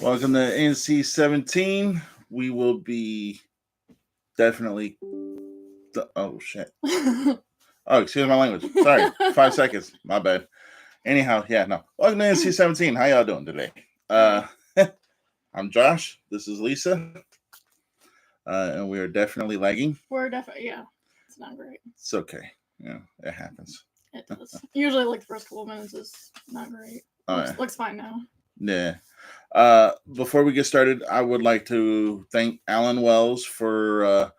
Welcome to NC-17. We will be definitely. Oh shit! Oh, excuse my language. Sorry, 5 seconds. My bad. Anyhow, yeah, no. Welcome to NC-17. How y'all doing today? I'm Josh. This is Lisa, and we are definitely lagging. We're definitely It's not great. It's okay. Yeah, it happens. It does. Usually, like the first couple of minutes is not great. Looks fine now. Yeah. Before we get started, I would like to thank Alan Wells for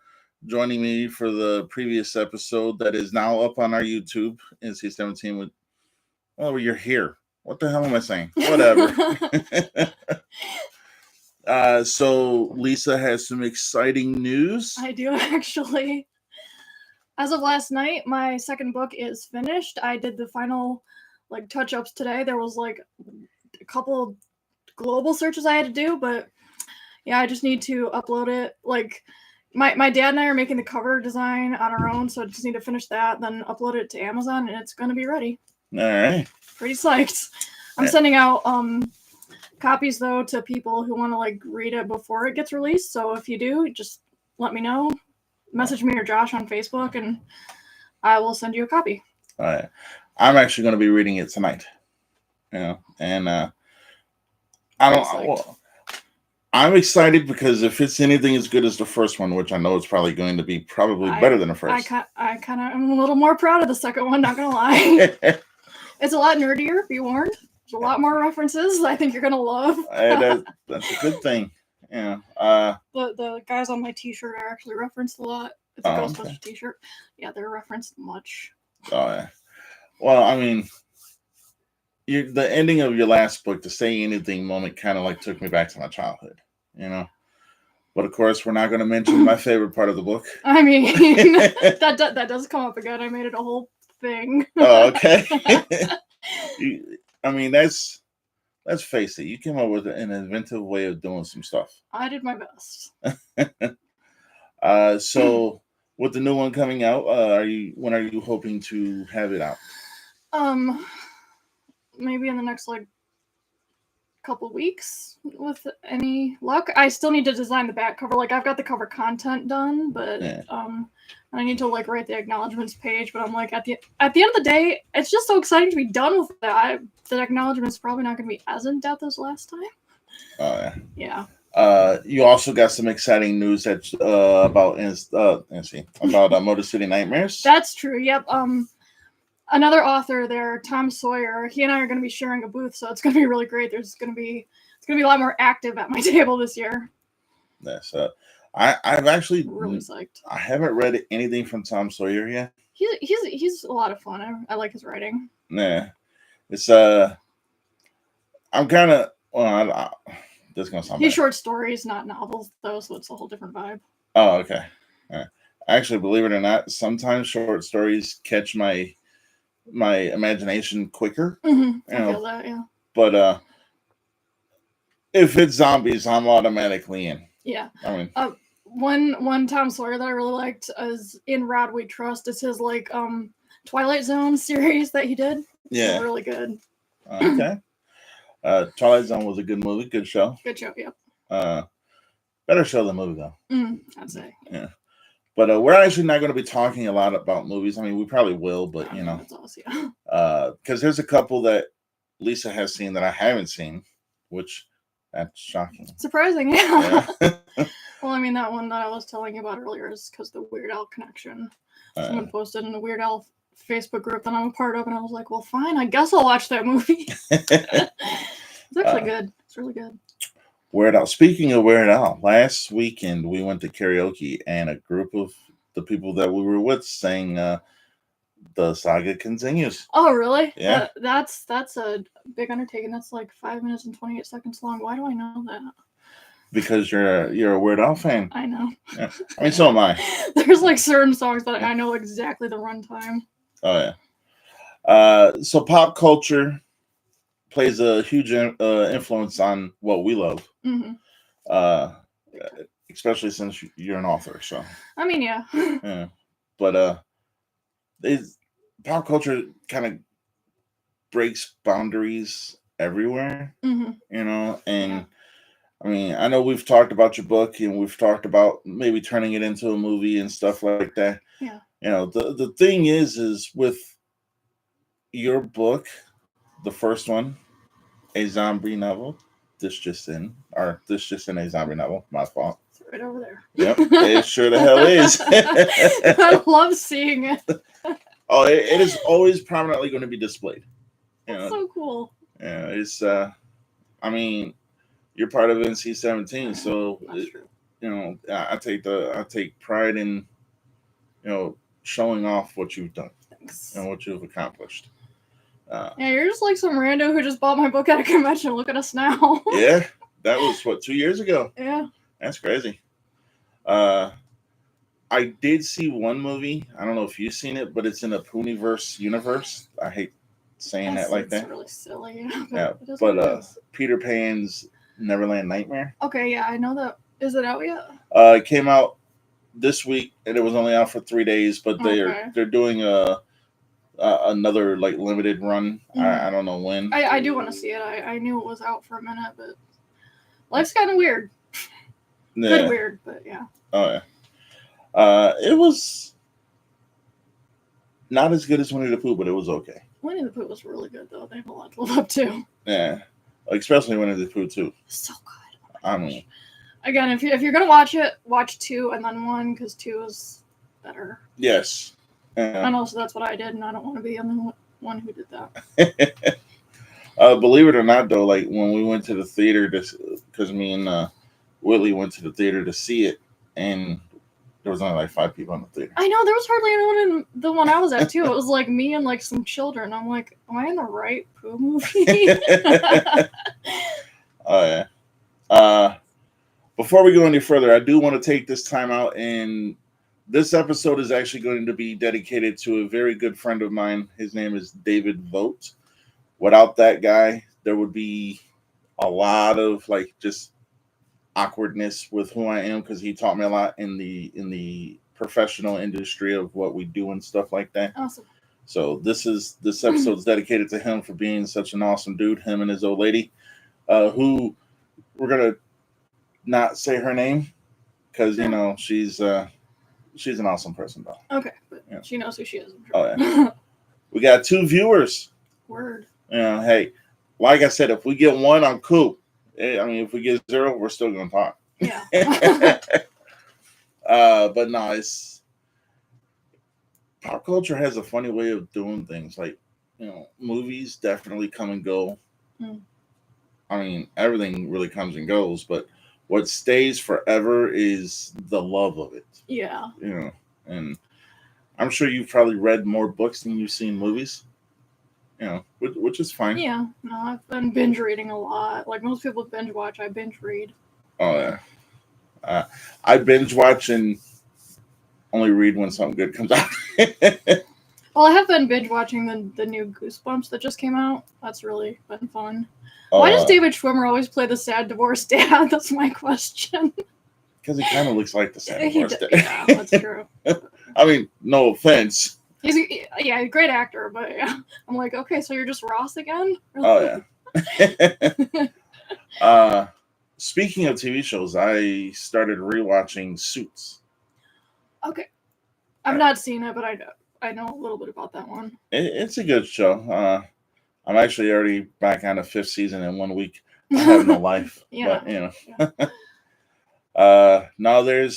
joining me for the previous episode that is now up on our YouTube, NC-17. You're here. What the hell am I saying? Whatever. So Lisa has some exciting news. I do actually. As of last night, my second book is finished. I did the final touch-ups today. There was a couple global searches I had to do, but yeah, I just need to upload it. My dad and I are making the cover design on our own, so I just need to finish that, then upload it to Amazon, and it's going to be ready. All right. Pretty psyched. I'm sending out copies though to people who want to read it before it gets released. So if you do, just let me know. Message me or Josh on Facebook, and I will send you a copy. All right. I'm actually going to be reading it tonight. And I'm excited because if it's anything as good as the first one, which I know it's probably going to be better than the first. I kind of am a little more proud of the second one, not gonna lie. It's a lot nerdier, be warned. There's a lot more references I think you're gonna love. That's a good thing. Yeah. The guys on my t-shirt are actually referenced a lot. It's a Ghostbusters t-shirt. Yeah, they're referenced much. Oh yeah. Well, I mean, the ending of your last book, the Say Anything moment, kind of took me back to my childhood, But of course, we're not going to mention my favorite part of the book. I mean, that does come up again. I made it a whole thing. Oh, okay. I mean, let's face it. You came up with an inventive way of doing some stuff. I did my best. So with the new one coming out, when are you hoping to have it out? Maybe in the next couple weeks with any luck. I still need to design the back cover. I've got the cover content done, but I need to write the acknowledgements page. But I'm at the end of the day, it's just so exciting to be done with that. The acknowledgements probably not going to be as in depth as last time. Oh yeah. You also got some exciting news that about Motor City Nightmares. That's true. Yep. Another author there, Tom Sawyer, he and I are going to be sharing a booth, so it's going to be really great. It's going to be a lot more active at my table this year. Yes, I've actually really psyched. I haven't read anything from Tom Sawyer yet. He's a lot of fun. I like his writing. Yeah, it's I'm kind of this is gonna sound. He's short stories, not novels, though, so it's a whole different vibe. Oh, okay. Actually, believe it or not, sometimes short stories catch my imagination quicker. Mm-hmm. I feel that, yeah. But if it's zombies, I'm automatically in. Yeah. I mean, one Tom Sawyer that I really liked is In Rod We Trust. It's his Twilight Zone series that he did. Yeah. It's really good. Okay. Twilight Zone was a good movie, good show. Good show, yep. Better show than movie though. I'd say. Yeah. But we're actually not going to be talking a lot about movies. I mean, we probably will, but that's awesome. Because there's a couple that Lisa has seen that I haven't seen, which that's shocking. Surprising, yeah. Well, I mean, that one that I was telling you about earlier is because the Weird Al connection. Someone posted in the Weird Al Facebook group that I'm a part of, and I was like, well, fine, I guess I'll watch that movie. It's actually good. It's really good. Weird Al. Speaking of Weird Al, last weekend we went to karaoke, and a group of the people that we were with sang "The Saga Continues." Oh, really? Yeah. That's a big undertaking. That's 5 minutes and 28 seconds long. Why do I know that? Because you're a Weird Al fan. I know. Yeah. I mean, so am I. There's certain songs that I know exactly the runtime. Oh yeah. So pop culture plays a huge influence on what we love. Mm-hmm. Especially since you're an author, so. I mean, yeah. Yeah. But pop culture kind of breaks boundaries everywhere, mm-hmm. And I mean, I know we've talked about your book and we've talked about maybe turning it into a movie and stuff like that. Yeah. The thing is with your book, the first one, a zombie novel. This just in a zombie novel. My fault. It's right over there. Yep, it sure the hell is. I love seeing it. Oh, it is always prominently going to be displayed. That's so cool. Yeah, it's. I mean, you're part of NC-17, so That's true. I take pride in showing off what you've done Thanks. and what you've accomplished. Yeah, you're just like some rando who just bought my book at a convention. Look at us now. Yeah, that was 2 years ago. Yeah. That's crazy. I did see one movie. I don't know if you've seen it, but it's in a Pooniverse universe. I hate saying that like that. It's really silly. Yeah, but Peter Pan's Neverland Nightmare. Okay, yeah, I know that. Is it out yet? It came out this week, and it was only out for 3 days. But they're doing another like limited run. I don't know when. I do want to see it. I knew it was out for a minute, but life's kind of weird. Yeah. Good weird, but yeah. Oh yeah. It was not as good as Winnie the Pooh, but it was okay. Winnie the Pooh was really good, though. They have a lot to live up to. Yeah, especially Winnie the Pooh too. So good. I mean, again, if you're gonna watch it, watch 2 and then 1 because 2 is better. Yes. And also that's what I did, and I don't want to be the one who did that. Believe it or not, though, like when we went to the theater, because me and Whitley went to the theater to see it, and there was only like 5 people in the theater. I know, there was hardly anyone in the one I was at too. It was like me and like some children. I'm like, am I in the right Pooh movie? Oh yeah. Before we go any further, I do want to take this time out, and this episode is actually going to be dedicated to a very good friend of mine. His name is David Vogt. Without that guy, there would be a lot of like just awkwardness with who I am, because he taught me a lot in the professional industry of what we do and stuff like that. Awesome. So this episode is dedicated to him for being such an awesome dude. Him and his old lady, who we're gonna not say her name because she's an awesome person though. Okay, but she knows who she is. I'm sure. Oh yeah. We got 2 viewers. Word. Hey, like I said, if we get 1, I'm cool. I mean, if we get 0, we're still gonna talk. Yeah. But no, it's pop culture has a funny way of doing things. Like, movies definitely come and go. I mean, everything really comes and goes, but what stays forever is the love of it. Yeah. And I'm sure you've probably read more books than you've seen movies. Which is fine. Yeah. No, I've been binge reading a lot. Like most people binge watch, I binge read. Oh yeah. I binge watch and only read when something good comes out. Well, I have been binge watching the new Goosebumps that just came out. That's really been fun. Why does David Schwimmer always play the sad divorced dad? That's my question. Because he kind of looks like the sad divorced dad. Yeah, that's true. I mean, no offense. He's a great actor, but yeah. I'm like, okay, so you're just Ross again? Oh yeah. Speaking of TV shows, I started rewatching Suits. Okay. I've not seen it, but I know a little bit about that one. It's a good show. I'm actually already back on the 5th season in 1 week. I have no life. Yeah. But, now there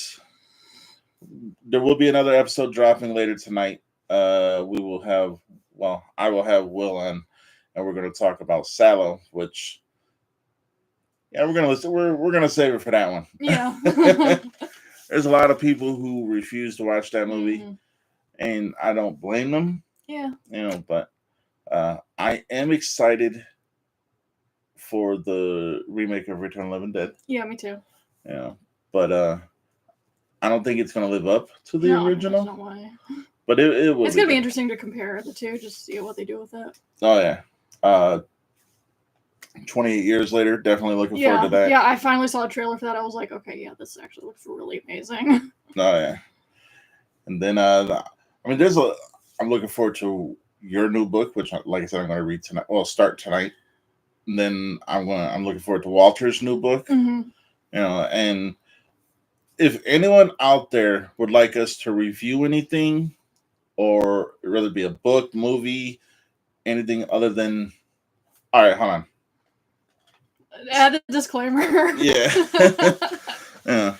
will be another episode dropping later tonight. I will have Will on, and we're going to talk about Sallow, which we're gonna save it for that one. Yeah. There's a lot of people who refuse to watch that movie, and I don't blame them. Yeah. But I am excited for the remake of Return of the Living Dead. Yeah, me too. Yeah, but I don't think it's going to live up to the original. There's no way. But it will. It's going to be interesting to compare the two, just see what they do with it. Oh yeah. 28 years later, definitely looking forward to that. Yeah, I finally saw a trailer for that. I was like, okay, yeah, this actually looks really amazing. Oh yeah. And then I'm looking forward to your new book, which, like I said, I'm going to read tonight. Well, start tonight. then I'm looking forward to Walter's new book. Mm-hmm. And if anyone out there would like us to review anything, or whether it be a book, movie, anything other than, all right, hold on. Add a disclaimer. Yeah. Yeah.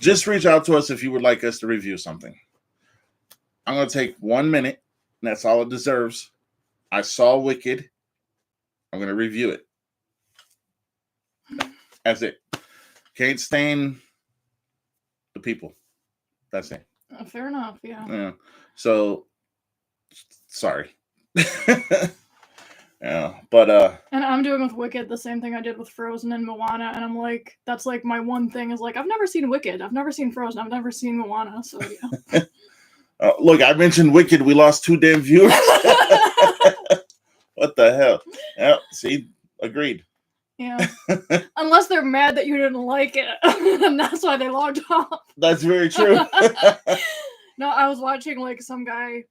Just reach out to us if you would like us to review something. I'm going to take 1 minute, and that's all it deserves. I saw Wicked. I'm going to review it. That's it. Can't stand the people. That's it. Fair enough, yeah. So, sorry. Yeah, but and I'm doing with Wicked the same thing I did with Frozen and Moana, and I'm like, that's like my one thing is like, I've never seen Wicked, I've never seen Frozen, I've never seen Moana, so yeah. Look, I mentioned Wicked, we lost 2 damn viewers. What the hell? Yeah, see, agreed. Yeah. Unless they're mad that you didn't like it, and that's why they logged off. That's very true. No, I was watching like some guy,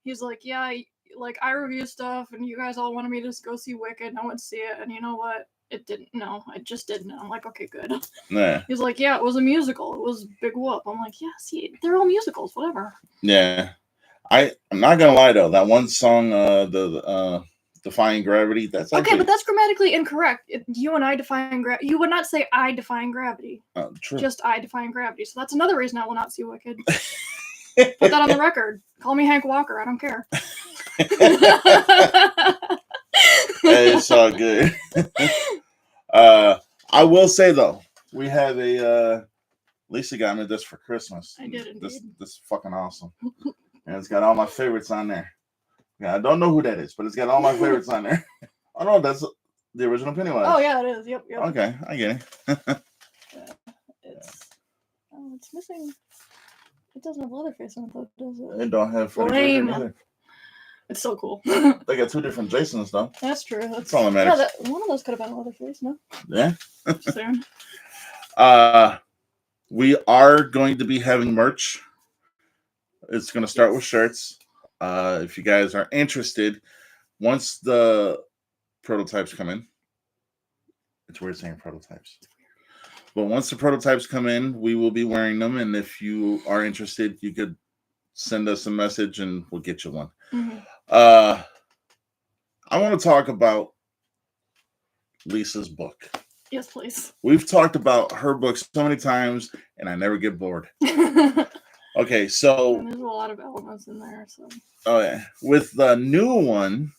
he's like, yeah, like I review stuff and you guys all wanted me to just go see Wicked and I went to see it, and you know what, it didn't. No, I just didn't. I'm like, okay, good. Nah. He's like, yeah, it was a musical, it was big whoop. I'm like, yeah, see, they're all musicals, whatever. Yeah, I'm not gonna lie though, that one song, the Defying Gravity, that's actually... Okay, but that's grammatically incorrect. You and I define gravity. You would not say I define gravity. True. Just I define gravity. So that's another reason I will not see Wicked. Put that on the record. Call me Hank Walker. I don't care. It's all good. I will say though, we have a Lisa got me this for Christmas. I did indeed. This is fucking awesome. And it's got all my favorites on there. Yeah, I don't know who that is, but it's got all my favorites on there. Oh no, that's the original Pennywise. Oh yeah, it is. Yep. Okay, I get it. It's missing. It doesn't have Leatherface on it, though, does it? It don't have Freddy Krueger either. It's so cool. They got 2 different Jasons though. That's true. That's all that matters. Yeah, one of those could have been Leatherface, no? Yeah. Just saying. We are going to be having merch. It's going to start with shirts. If you guys are interested, once the prototypes come in, it's weird saying prototypes, but once the prototypes come in, we will be wearing them. And if you are interested, you could send us a message and we'll get you one. Mm-hmm. I want to talk about Lisa's book. Yes, please. We've talked about her book so many times, and I never get bored. Okay, so there's a lot of elements in there. So. Oh yeah, with the new one,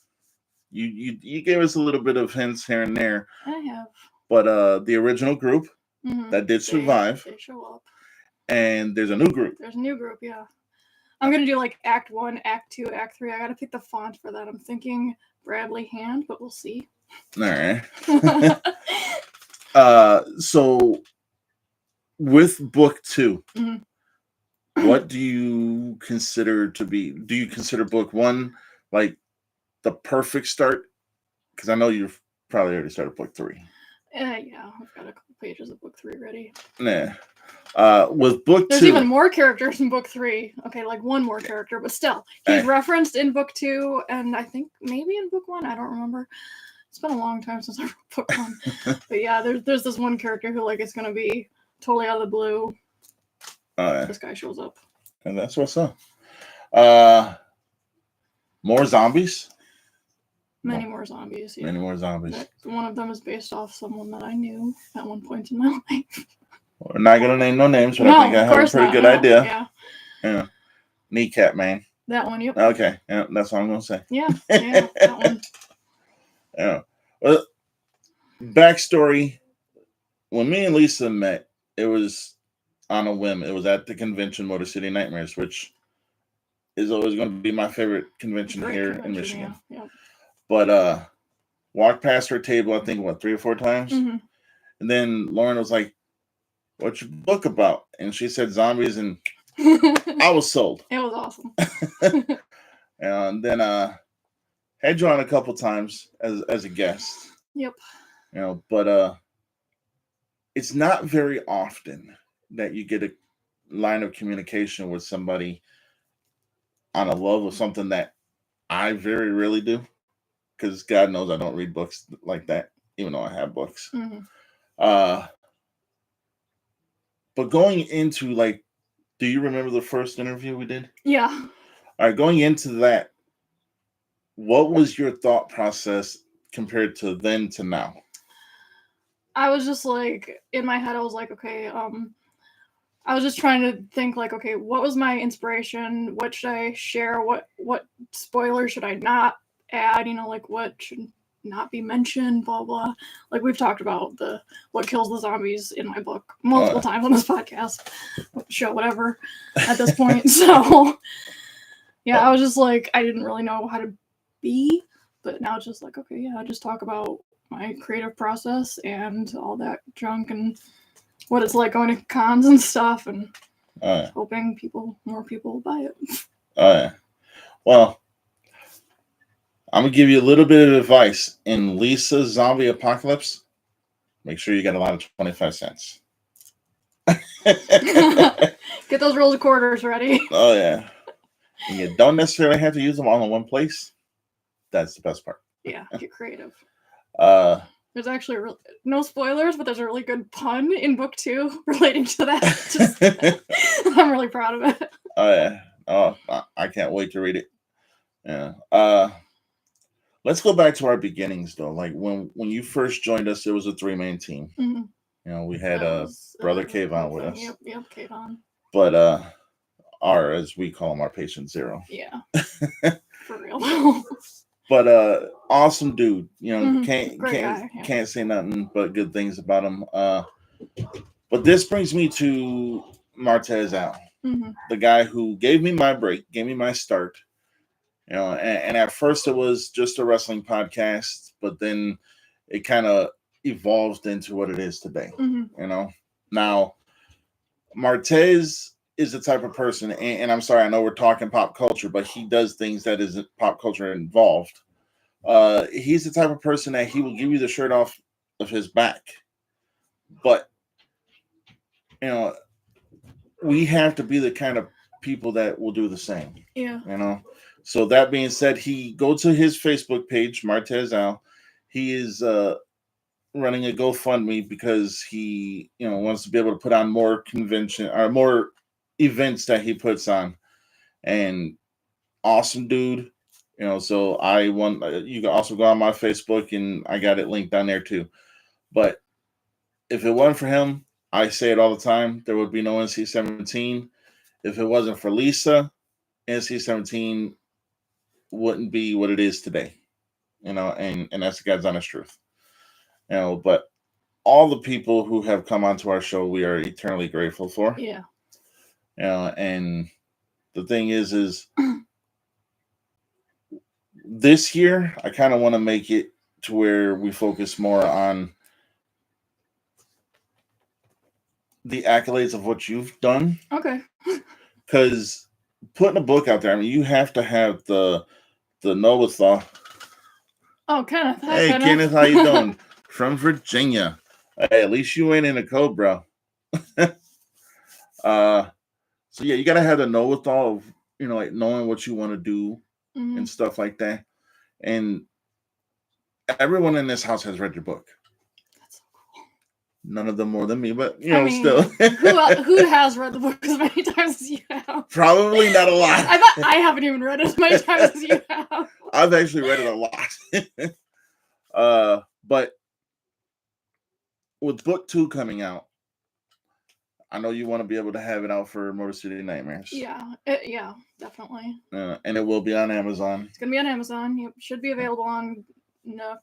you gave us a little bit of hints here and there. I have. But the original group that did survive. They show up. And there's a new group. There's a new group, yeah. I'm gonna do like Act 1, Act 2, Act 3. I gotta pick the font for that. I'm thinking Bradley Hand, but we'll see. All right. So with book 2, what do you consider to be? Do you consider book 1 like the perfect start? Because I know you've probably already started book 3. Yeah, I've got a couple pages of book 3 ready. Yeah. With book 2, there's even more characters in book 3. Okay, like one more character, but still, he's referenced in book 2, and I think maybe in book 1. I don't remember. It's been a long time since I wrote book 1. But yeah, there's this one character who like it's gonna be totally out of the blue. This guy shows up. And that's what's up. More zombies? Many more zombies. Yeah. Many more zombies. One of them is based off someone that I knew at one point in my life. We're not going to name no names, but I think I have a pretty good idea. Yeah. Kneecap Man. That one, yep. Okay. Yeah, that's what I'm going to say. Yeah, that one. Yeah. Well, backstory. When me and Lisa met, it was on a whim. It was at the convention, Motor City Nightmares, which is always going to be my favorite convention here in Michigan. Yeah. But walked past her table, I think, 3 or 4 times. And then Lauren was like, "What's your book about?" And she said zombies, and I was sold. It was awesome. And then had you on a couple times as a guest. Yep. But it's not very often that you get a line of communication with somebody on a love of something that I very rarely do. because God knows I don't read books like that, even though I have books. Mm-hmm. But going into like, do you remember the first interview we did? Yeah. All right, going into that, what was your thought process compared to then to now? I was just like, in my head, I was like, okay, I was just trying to think like, okay, what was my inspiration? What should I share? What spoilers should I not add? You know, like what should not be mentioned? Blah blah. Like we've talked about the what kills the zombies in my book multiple times on this podcast, show, whatever. At this point, so yeah, I was just like, I didn't really know how to be, but now it's just like, okay, yeah, I just talk about my creative process and all that junk and what it's like going to cons and stuff, and hoping more people will buy it. Well, I'm gonna give you a little bit of advice. In Lisa's Zombie Apocalypse, make sure you get a lot of 25 cents. Get those rolls of quarters ready. Oh yeah. And you don't necessarily have to use them all in one place. That's the best part. Yeah, get creative. There's actually no spoilers, but there's a really good pun in book 2 relating to that. I'm really proud of it. Oh yeah. Oh, I can't wait to read it. Yeah. Let's go back to our beginnings though. Like when you first joined us, there was a 3-man team. Mm-hmm. You know, we had brother Kayvon with us. Yep, Kayvon. But our, as we call him, our patient zero. Yeah. For real. But awesome dude. You know, mm-hmm. can't say nothing but good things about him. But this brings me to Martez Al, mm-hmm. the guy who gave me my break, gave me my start. You know, and at first it was just a wrestling podcast, but then it kind of evolved into what it is today. Mm-hmm. You know, now Martez is the type of person, and I'm sorry, I know we're talking pop culture, but he does things that isn't pop culture involved. He's the type of person that he will give you the shirt off of his back, but you know, we have to be the kind of people that will do the same. Yeah. You know. So that being said, go to his Facebook page, Martez Al. He is running a GoFundMe because he, wants to be able to put on more convention or more events that he puts on. And awesome dude, So you can also go on my Facebook and I got it linked down there too. But if it wasn't for him, I say it all the time, there would be no NC-17. If it wasn't for Lisa, NC-17 wouldn't be what it is today, and that's the God's honest truth, but all the people who have come onto our show, we are eternally grateful for. Yeah. And the thing is this year, I kind of want to make it to where we focus more on the accolades of what you've done. Okay. Because putting a book out there, I mean, you have to have the know-it-all. Oh, Kenneth. Hi, hey, Kenneth, how you doing? From Virginia. Hey, at least you ain't in a code, bro. So yeah, you gotta have the know-it-all of, like knowing what you want to do and stuff like that. And everyone in this house has read your book. That's so cool. None of them more than me, but still. who has read the book as many times as you have? Probably not a lot. I haven't even read it as many times as you have. I've actually read it a lot. But with book 2 coming out, I know you want to be able to have it out for Motor City Nightmares. Yeah, yeah, definitely. And it will be on Amazon. It's going to be on Amazon. It should be available on Nook,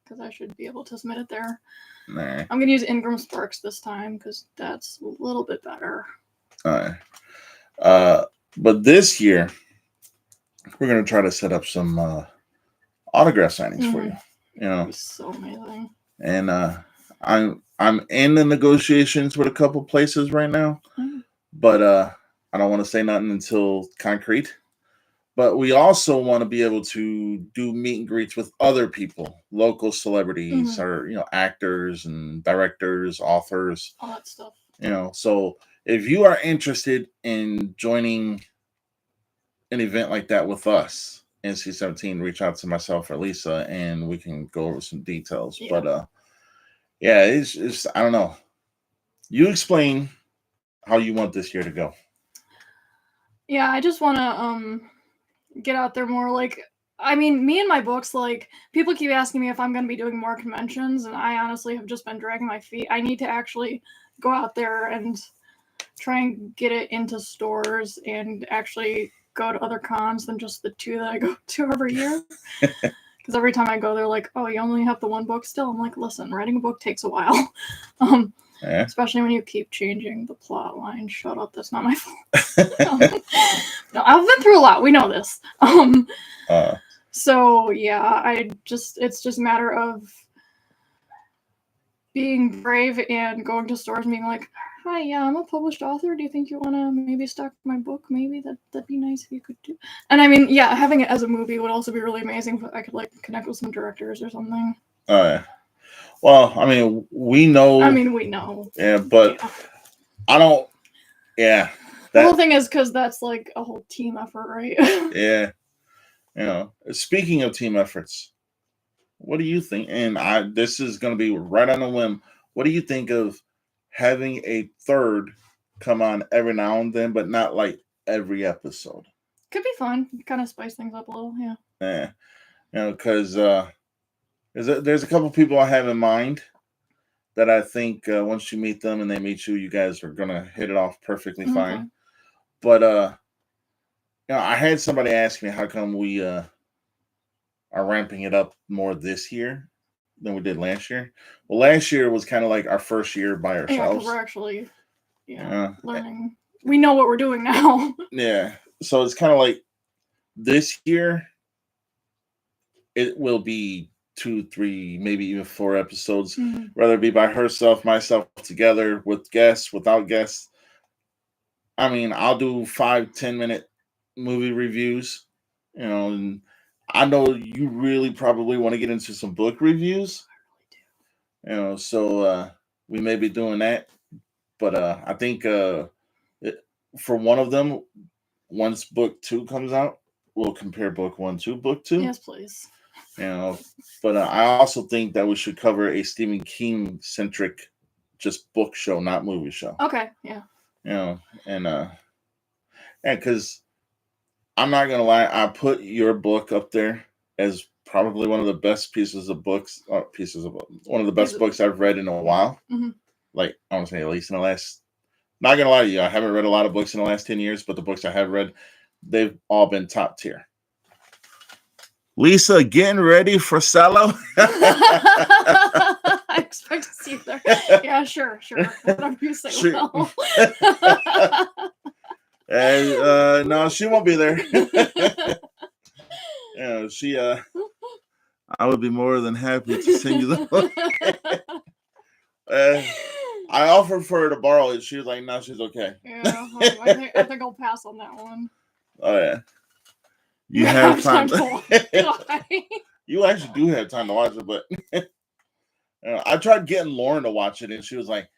because I should be able to submit it there. Nah. I'm going to use Ingram Sparks this time, because that's a little bit better. All right. But this year, we're going to try to set up some autograph signings for you. That'd be so amazing. And I'm in the negotiations with a couple places right now, but I don't want to say nothing until concrete. But we also want to be able to do meet and greets with other people, local celebrities, or actors and directors, authors, all that stuff. So if you are interested in joining an event like that with us, NC-17, reach out to myself or Lisa, and we can go over some details. Yeah. But yeah, it's I don't know. You explain how you want this year to go. Yeah, I just want to get out there more. Like, I mean, me and my books, like, people keep asking me if I'm going to be doing more conventions, and I honestly have just been dragging my feet. I need to actually go out there and try and get it into stores and actually go to other cons than just the 2 that I go to every year. Because every time I go, they're like, "Oh, you only have the 1 book still." I'm like, "Listen, writing a book takes a while." Yeah. Especially when you keep changing the plot line. Shut up, that's not my fault. No, I've been through a lot. We know this. So yeah, it's just a matter of being brave and going to stores and being like, "Hi, yeah, I'm a published author. Do you think you want to maybe stock my book? Maybe that'd be nice if you could do." And I mean, yeah, having it as a movie would also be really amazing if I could like connect with some directors or something. Yeah. Well, I mean, we know. We know. Yeah, but yeah. I don't. Yeah. The whole thing is because that's like a whole team effort, right? Yeah. You know, speaking of team efforts, what do you think? And this is going to be right on a whim. What do you think of having a third come on every now and then, but not like every episode? Could be fun. Kind of spice things up a little, yeah. Yeah. You know, because there's a couple people I have in mind that I think once you meet them and they meet you, you guys are going to hit it off perfectly fine. But, you know, I had somebody ask me how come we are ramping it up more this year than we did last year. Well, last year was kind of like our first year by ourselves. Yeah, because we're actually learning. We know what we're doing now. Yeah. So it's kind of like this year, it will be 2, 3, maybe even 4 episodes, whether it be by herself, myself, together, with guests, without guests. I mean, I'll do 5-10 minute movie reviews, you know, and I know you really probably want to get into some book reviews. I really do. You know, so we may be doing that. But I think for one of them, once book 2 comes out, we'll compare book 1 to book 2. Yes, please. You know, but I also think that we should cover a Stephen King centric, just book show, not movie show. Okay, yeah. You know, and because I'm not gonna lie, I put your book up there as probably one of the best one of the best books I've read in a while. Mm-hmm. Like, I want to say at least in the last. Not gonna lie to you, I haven't read a lot of books in the last 10 years, but the books I have read, they've all been top tier. Lisa, getting ready for Cello? I expect to see you there. Yeah, sure. Whatever you say, sure. And no, she won't be there. I would be more than happy to send you the book. I offered for her to borrow it. She was like, "No, she's okay." Yeah, I think I'll pass on that one. Oh yeah. You have time to watch it. You actually do have time to watch it, but I tried getting Lauren to watch it, and she was like,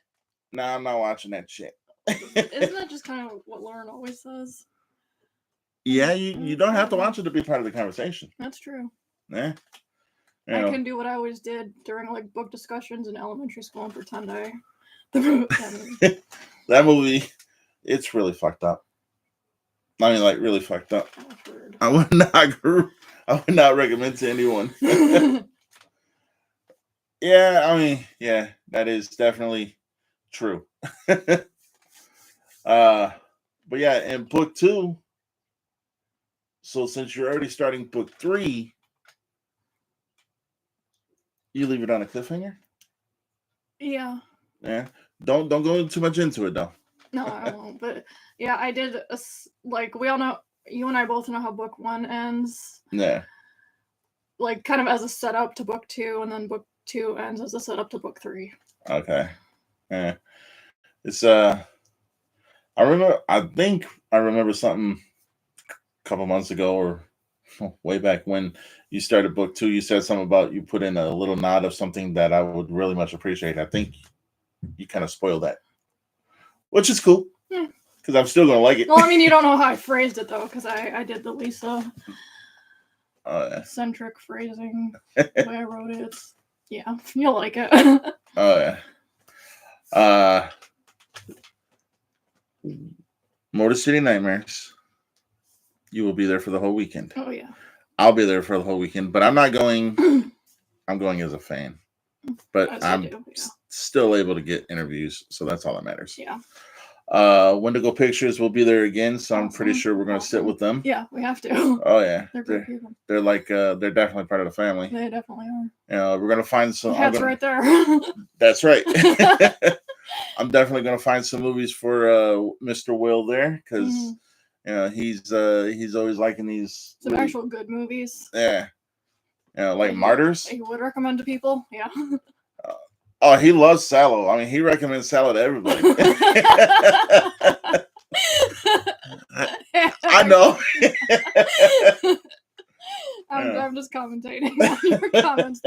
"Nah, I'm not watching that shit." Isn't that just kind of what Lauren always says? Yeah, you don't have to watch it to be part of the conversation. That's true. Yeah. I can do what I always did during like book discussions in elementary school and pretend that movie, it's really fucked up. I mean, like, really fucked up. I would not recommend to anyone. Yeah, I mean, yeah, that is definitely true. But yeah, in book 2, so since you're already starting book 3, you leave it on a cliffhanger? Yeah. Yeah. Don't go too much into it though. No, I won't. But yeah, I did like we all know. You and I both know how book 1 ends. Yeah. Like kind of as a setup to book 2, and then book 2 ends as a setup to book 3. Okay. Yeah. It's I think I remember something a couple months ago or way back when you started book 2. You said something about you put in a little nod of something that I would really much appreciate. I think you kind of spoiled that, which is cool. Yeah. Because I'm still gonna like it. Well, I mean, you don't know how I phrased it though, because I did the Lisa eccentric phrasing. The way I wrote it, yeah, you'll like it. Oh yeah. Motor City Nightmares. You will be there for the whole weekend. Oh yeah. I'll be there for the whole weekend, but I'm not going. I'm going as a fan, but I'm still able to get interviews, so that's all that matters. Yeah. Wendigo Pictures will be there again, so I'm pretty sure we're going to sit with them. Yeah, we have to. Oh yeah, they're great people. They're like they're definitely part of the family. They definitely are. We're going to find some. That's right there. That's right. I'm definitely going to find some movies for Mr. Will there because he's always liking these. Some actual good movies. Yeah. Like Martyrs. He would recommend to people. Yeah. Oh, he loves Sallow. I mean, he recommends Sallow to everybody. I know. I'm just commentating on your comments,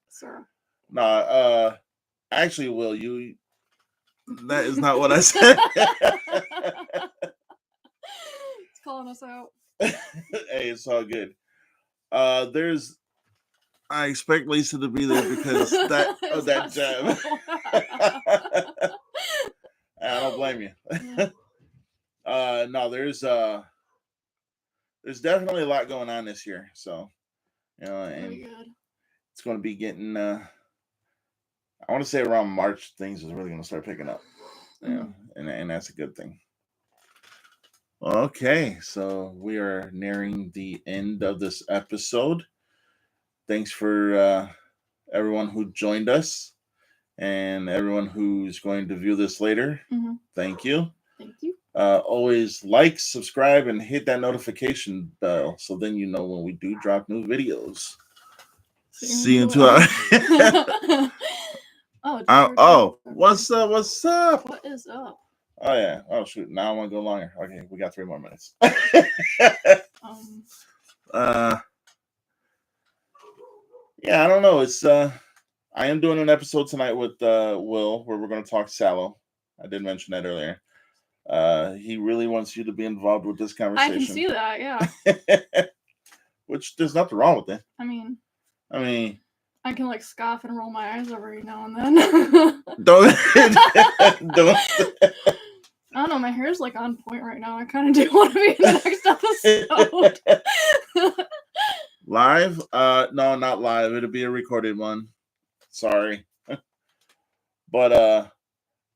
sir. Nah, actually, Will, that is not what I said. It's calling us out. Hey, it's all good. I expect Lisa to be there because that jab. I don't blame you. No, there's definitely a lot going on this year, so and it's going to be getting. I want to say around March things is really going to start picking up, and that's a good thing. Okay, so we are nearing the end of this episode. Thanks for everyone who joined us and everyone who's going to view this later. Thank you. Thank you. Always like, subscribe, and hit that notification bell so then you know when we do drop new videos. See you in 2 hours. What's up? What's up? What is up? Oh, yeah. Oh, shoot. Now I want to go longer. Okay, we got 3 more minutes. Yeah, I don't know. It's I am doing an episode tonight with Will where we're going to talk Sallow. I did mention that earlier. He really wants you to be involved with this conversation. I can see that, yeah. Which there's nothing wrong with it. I mean, I can like scoff and roll my eyes every now and then. don't. I don't know. My hair's like on point right now. I kind of do want to be in the next episode. Live? No, not live. It'll be a recorded one. Sorry. But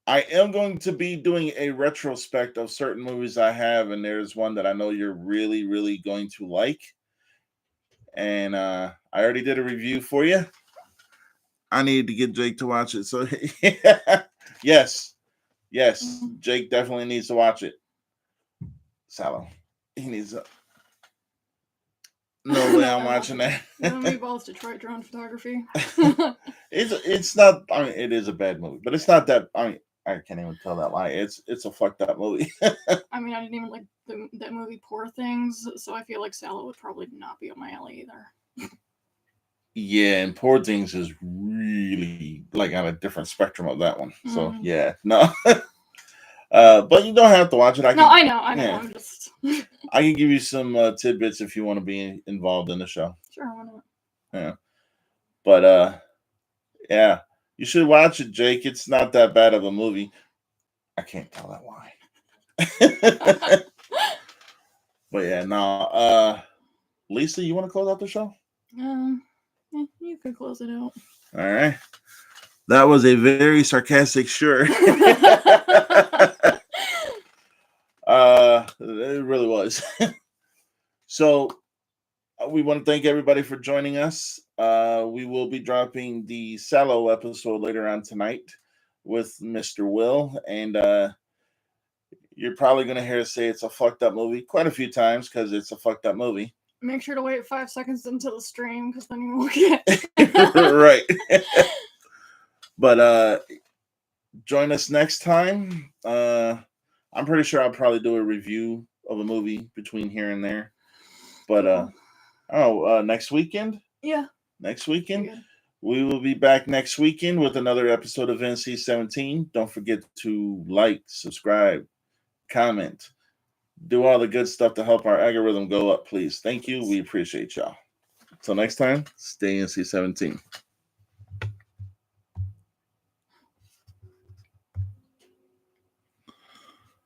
I am going to be doing a retrospect of certain movies I have, and there's one that I know you're really, really going to like. And I already did a review for you. I need to get Jake to watch it. So, yes, Jake definitely needs to watch it. Sallow. He needs to. No way I'm watching that. We both Detroit drone photography. It's not. I mean, it is a bad movie, but it's not that. I mean, I can't even tell that lie. It's a fucked up movie. I mean, I didn't even like that movie Poor Things, so I feel like Sallow would probably not be on my alley either. Yeah, and Poor Things is really like on a different spectrum of that one. So yeah, no. But you don't have to watch it. I know. Yeah. I'm just. I can give you some tidbits if you want to be involved in the show. Sure, why not? Yeah, but yeah, you should watch it, Jake. It's not that bad of a movie. I can't tell that why. But yeah, no. Lisa, you want to close out the show? You can close it out. All right. That was a very sarcastic sure. It really was. So we want to thank everybody for joining us. We will be dropping the Sallow episode later on tonight with Mr. Will, and you're probably going to hear us say it's a fucked up movie quite a few times because it's a fucked up movie. Make sure to wait 5 seconds into the stream because then you won't get right. But join us next time. I'm pretty sure I'll probably do a review of a movie between here and there. But next weekend? Yeah. Next weekend? We will be back next weekend with another episode of NC-17. Don't forget to like, subscribe, comment, Do all the good stuff to help our algorithm go up, please. Thank you. We appreciate y'all. Until next time, stay NC-17.